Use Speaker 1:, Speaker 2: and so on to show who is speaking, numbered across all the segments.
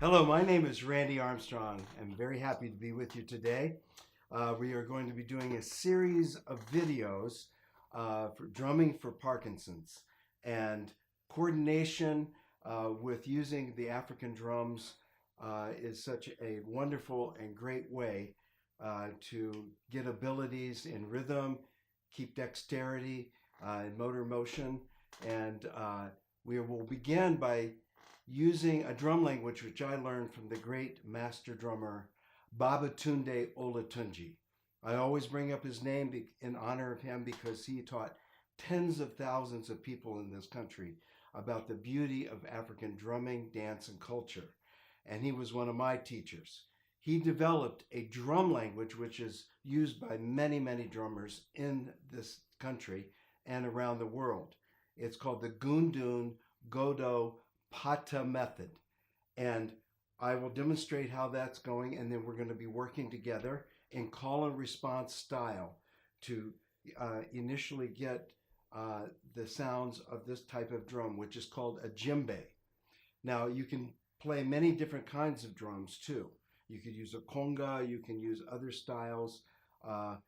Speaker 1: Hello, my name is Randy Armstrong. I'm very happy to be with you today. We are going to be doing a series of videos for drumming for Parkinson's, and coordination with using the African drums is such a wonderful and great way to get abilities in rhythm, keep dexterity and motor motion, and we will begin by using a drum language which I learned from the great master drummer Babatunde Olatunji. I always bring up his name in honor of him because he taught tens of thousands of people in this country about the beauty of African drumming, dance, and culture. And he was one of my teachers. He developed a drum language which is used by many, many drummers in this country and around the world. It's called the Gundun Godo Pata method, and I will demonstrate how that's going, and then we're going to be working together in call and response style to initially get the sounds of this type of drum, which is called a djembe. Now you can play many different kinds of drums too. You could use a conga, you can use other styles to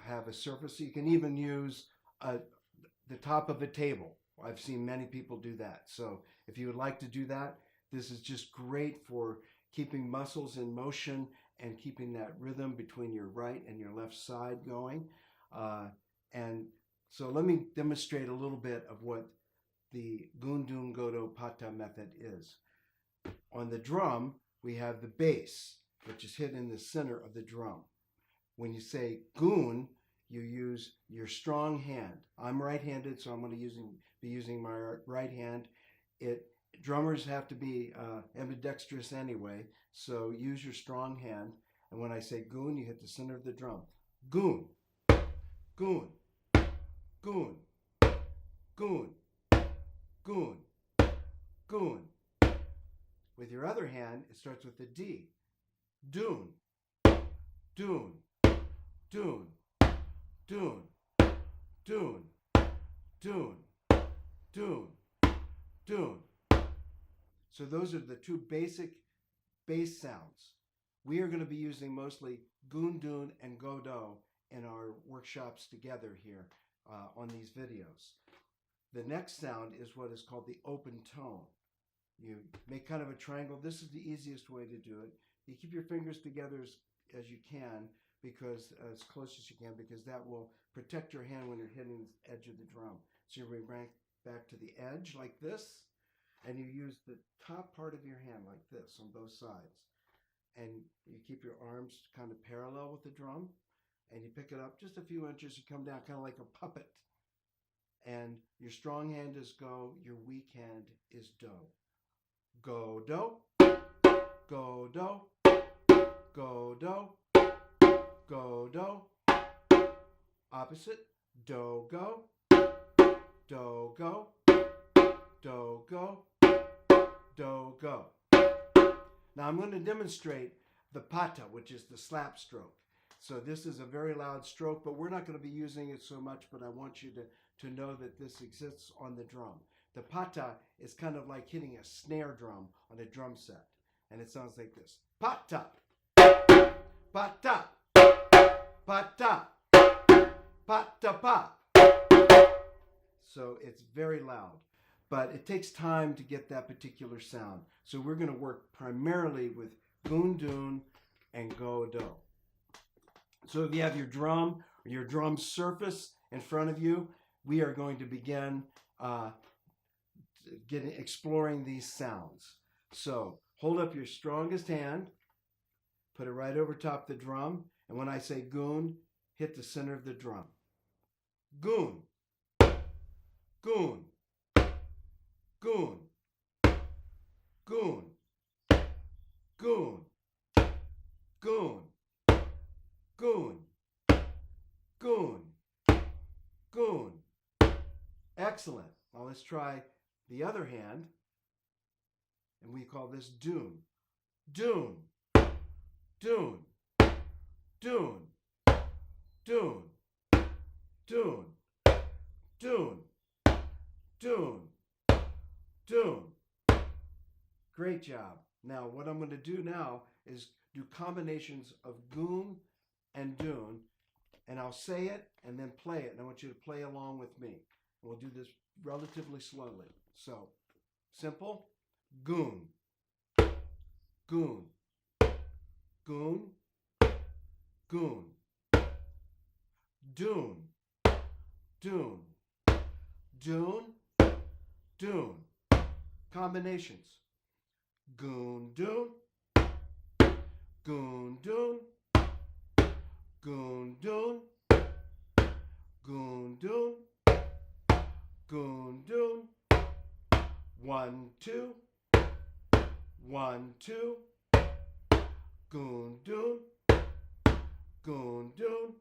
Speaker 1: have a surface. You can even use the top of a table. I've seen many people do that. So if you would like to do that, this is just great for keeping muscles in motion and keeping that rhythm between your right and your left side going. And so let me demonstrate a little bit of what the Gundun Godo Pata method is. On the drum, we have the bass, which is hit in the center of the drum. When you say gun, you use your strong hand. I'm right-handed, so I'm going to be using my right hand. Drummers have to be ambidextrous anyway, so use your strong hand. And when I say goon, you hit the center of the drum. Goon, goon, goon, goon, goon, goon. With your other hand, it starts with the D. Doon, doon, doon, doon, doon, doon, doon, doon. So those are the two basic bass sounds. We are going to be using mostly gundun and godo in our workshops together here on these videos. The next sound is what is called the open tone. You make kind of a triangle. This is the easiest way to do it. You keep your fingers together as you can, because as close as you can, because that will protect your hand when you're hitting the edge of the drum. So you bring back to the edge like this, and you use the top part of your hand like this on both sides. And you keep your arms kind of parallel with the drum, and you pick it up just a few inches. You come down kind of like a puppet. And your strong hand is go, your weak hand is do. Go, do, go, do, go, do, go, do. Opposite, do, go, do, go, do, go, do, go. Now I'm going to demonstrate the pata, which is the slap stroke. So this is a very loud stroke, but we're not going to be using it so much, but I want you to know that this exists on the drum. The pata is kind of like hitting a snare drum on a drum set, and it sounds like this. Pata, pata, pata, pata, pa. So it's very loud, but it takes time to get that particular sound. So we're going to work primarily with gundun and godo. So if you have your drum or your drum surface in front of you, we are going to begin exploring these sounds. So hold up your strongest hand, put it right over top the drum, and when I say goon, hit the center of the drum. Goon, goon, goon, goon, goon, goon, goon, goon, goon. Excellent. Now let's try the other hand, and we call this doon. Doon, doon, doon, doon, doon, doon, doon, doon. Great job. Now, what I'm going to do now is do combinations of goon and dune, and I'll say it and then play it, and I want you to play along with me. We'll do this relatively slowly. So, simple. Goon, goon, goon, goon. Dune, dune, dune, dune. Combinations. Goon, dune, goon, dune, goon, dune, goon, dune, goon, dune. 1, 2, 1, 2. Goon, dune, goon, dune.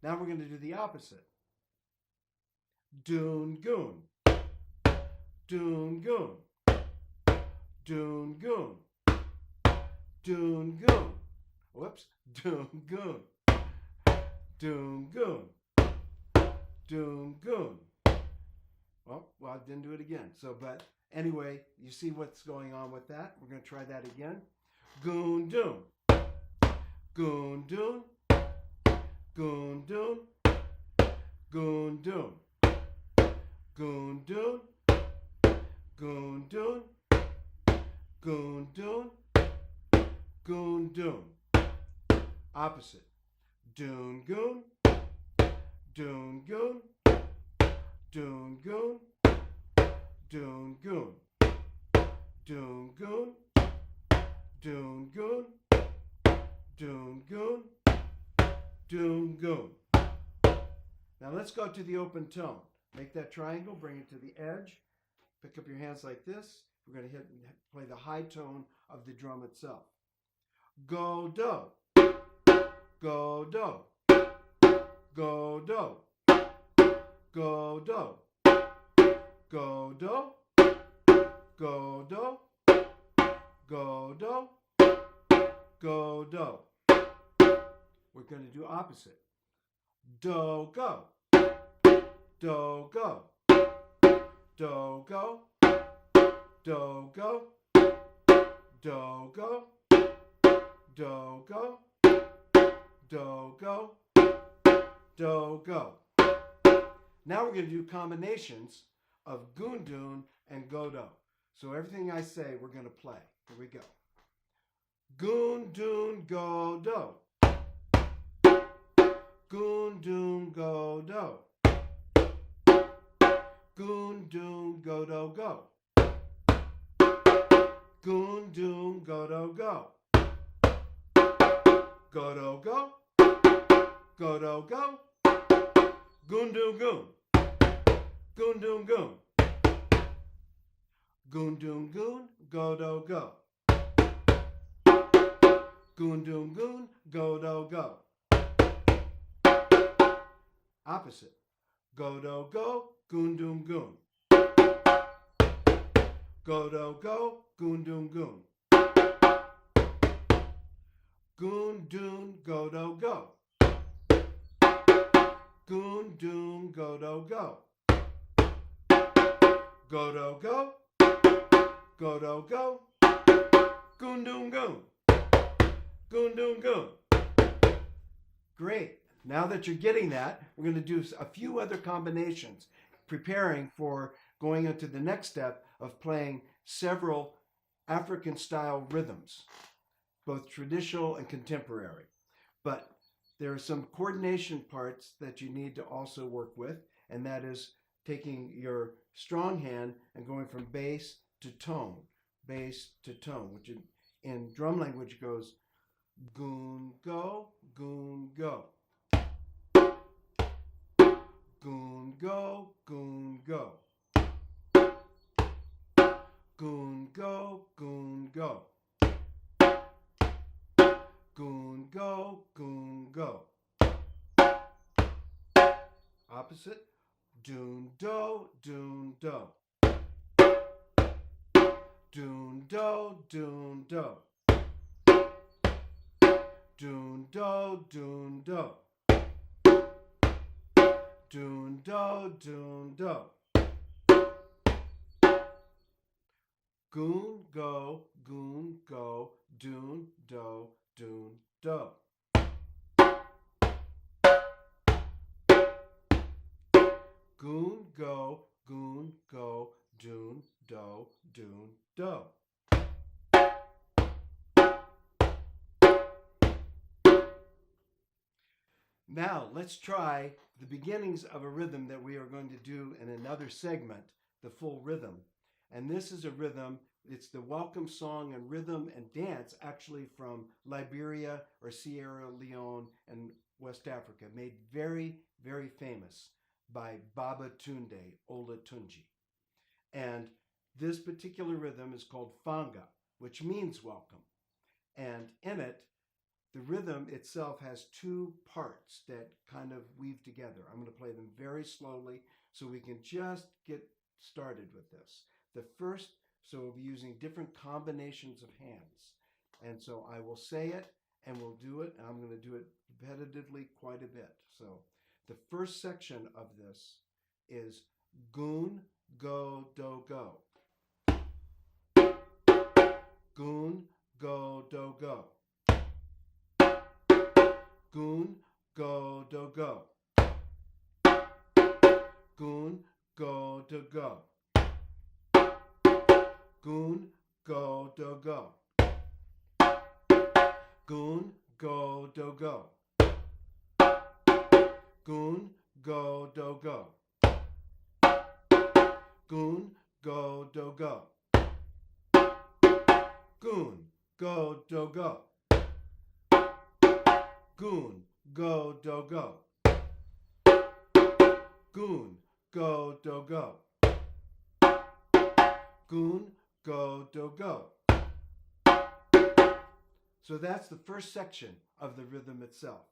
Speaker 1: Now we're going to do the opposite. Dune, goon, dune, goon, dune, goon, dune, goon. Whoops, dune, goon, dune, goon, dune, goon. Well, I didn't do it again. So, but anyway, you see what's going on with that? We're going to try that again. Goon, dune, goon, dune, goon, dune, goon, dune, goon, dune, goon, dune, goon, dune, goon, dune. Opposite. Dune, goon, dune, goon, dune, goon, dune, goon, dune, goon, dune, goon, dune, goon, dune, goon. Now let's go to the open tone. Make that triangle, bring it to the edge. Pick up your hands like this. We're going to play the high tone of the drum itself. Go, do. Go, do. Go, do. Go, do. Go, do. Go, do. Go, do. Go, do. We're going to do opposite. Do, go. Do, go. Do, go. Do, go. Do, go. Do, go. Do, go. Do, go. Now we're going to do combinations of goon, dune, and go, do. So everything I say, we're going to play. Here we go. Goon, dune, go, do. Goon, dune, go, do. Goon, dune, go, do, go. Goon, dune, go, do, go. Go, do, go. Go, do, go. Goon, dune, goon. Goon, dune, goon. Goon, dune, goon, go, do, go. Goon, dune, goon, go, do, go. Opposite. Go, do, go, goon, dune, goon. Go, do, go, goon, dune, goon. Goon, dune, go, do, go. Goon, dune, go, do, go. Go, do, go. Go, do, go. Goon, dune, goon. Goon, dune, goon. Great. Now that you're getting that, we're going to do a few other combinations, preparing for going into the next step of playing several African-style rhythms, both traditional and contemporary. But there are some coordination parts that you need to also work with, and that is taking your strong hand and going from bass to tone, which in drum language goes goon, go, goon, go. Goon, go, goon, go. Goon, go, goon, go. Goon, go, goon, go. Opposite. Dune, do, dune, do. Dune, do, dune, do. Dune, do, dune, do. Dune, do, dune, do. Goon, go, doon, do, doon, do. Goon, go, doon, do, doon, do. Now, let's try the beginnings of a rhythm that we are going to do in another segment, the full rhythm. And this is a rhythm, it's the welcome song and rhythm and dance actually from Liberia or Sierra Leone and West Africa, made very, very famous by Babatunde, Olatunji. And this particular rhythm is called Fanga, which means welcome. And in it, the rhythm itself has two parts that kind of weave together. I'm going to play them very slowly so we can just get started with this. The first, so we'll be using different combinations of hands. And so I will say it and we'll do it, and I'm going to do it repetitively quite a bit. So the first section of this is goon, go, do, go. Goon, go, do, go. Goon, go, do, go. Goon, go, do, go. Goon, go, do, go. Goon, go, do, go. Goon, go, do, go. Goon, go, do, go. Goon, go, do, go. Goon, go, do, go. Goon, go, do, go. Goon, go, do, go. So that's the first section of the rhythm itself.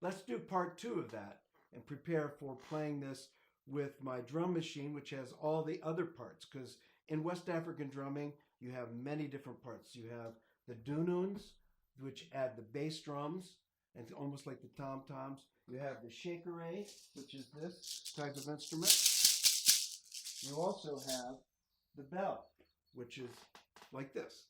Speaker 1: Let's do part two of that and prepare for playing this with my drum machine, which has all the other parts, because in West African drumming, you have many different parts. You have the dununs, which add the bass drums, and it's almost like the tom-toms. You have the shakere, which is this type of instrument. You also have the bell, which is like this.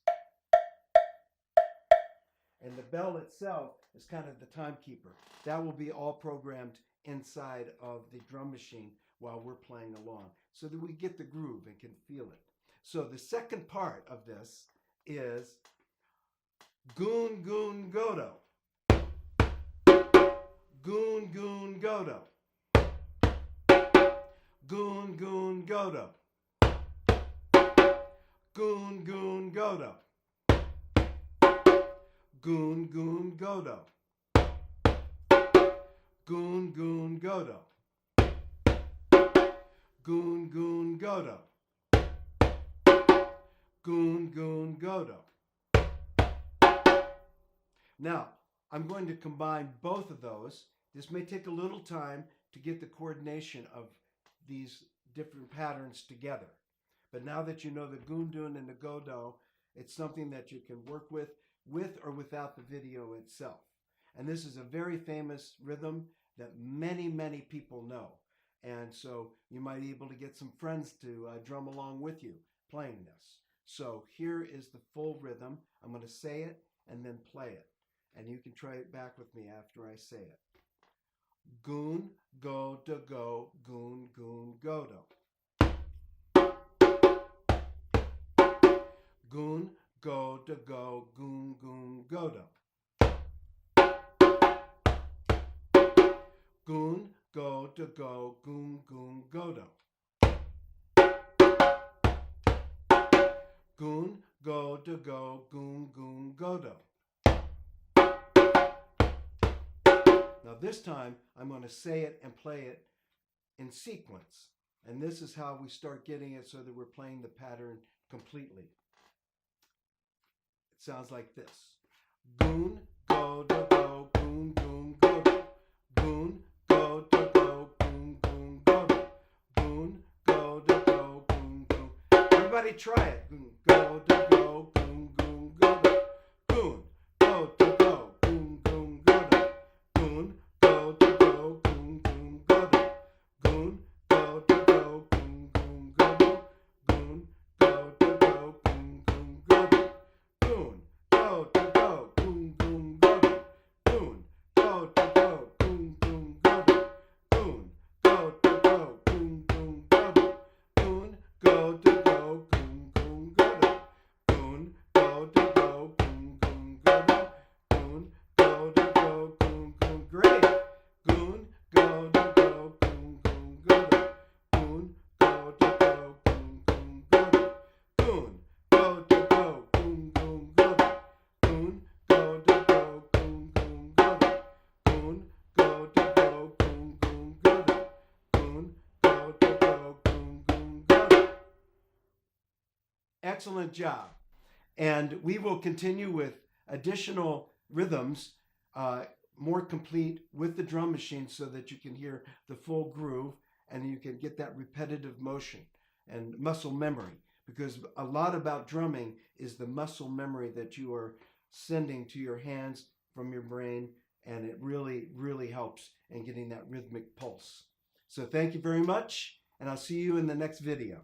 Speaker 1: And the bell itself is kind of the timekeeper. That will be all programmed inside of the drum machine while we're playing along, so that we get the groove and can feel it. So the second part of this is goon, goon, godo. Goon, goon, godo. Goon, goon, godo. Goon, goon, godo. Goon, goon, godo. Goon, goon, godo. Goon, goon, godo. Goon, goon, godo. Now, I'm going to combine both of those. This may take a little time to get the coordination of these different patterns together. But now that you know the gundun and the godo, it's something that you can work with or without the video itself. And this is a very famous rhythm that many, many people know. And so you might be able to get some friends to drum along with you playing this. So here is the full rhythm. I'm going to say it and then play it. And you can try it back with me after I say it. Goon, go, do, go, goon, goon, godo. Goon, go, do, go, goon, goon, godo. Goon, go, do, go, goon, goon, godo. Goon, go, do, go, goon, goon, godo. Now this time, I'm going to say it and play it in sequence. And this is how we start getting it so that we're playing the pattern completely. It sounds like this. Goon, go, do, go, goon, goon, go, do. Goon, go, do, go, goon, goon, go, do. Goon, go, do, go, goon, goon. Everybody try it. Goon, go, do, go, goon, goon, go, do. Goon, go, do, go, goon, goon, go, do. Goon, go, do, go, goon, goon, go, do. Goon, go, do, go, goon, goon, go, do. Goon, go, do, go, goon, excellent job. And we will continue with additional rhythms, more complete with the drum machine so that you can hear the full groove and you can get that repetitive motion and muscle memory. Because a lot about drumming is the muscle memory that you are sending to your hands from your brain, and it really, really helps in getting that rhythmic pulse. So thank you very much, and I'll see you in the next video.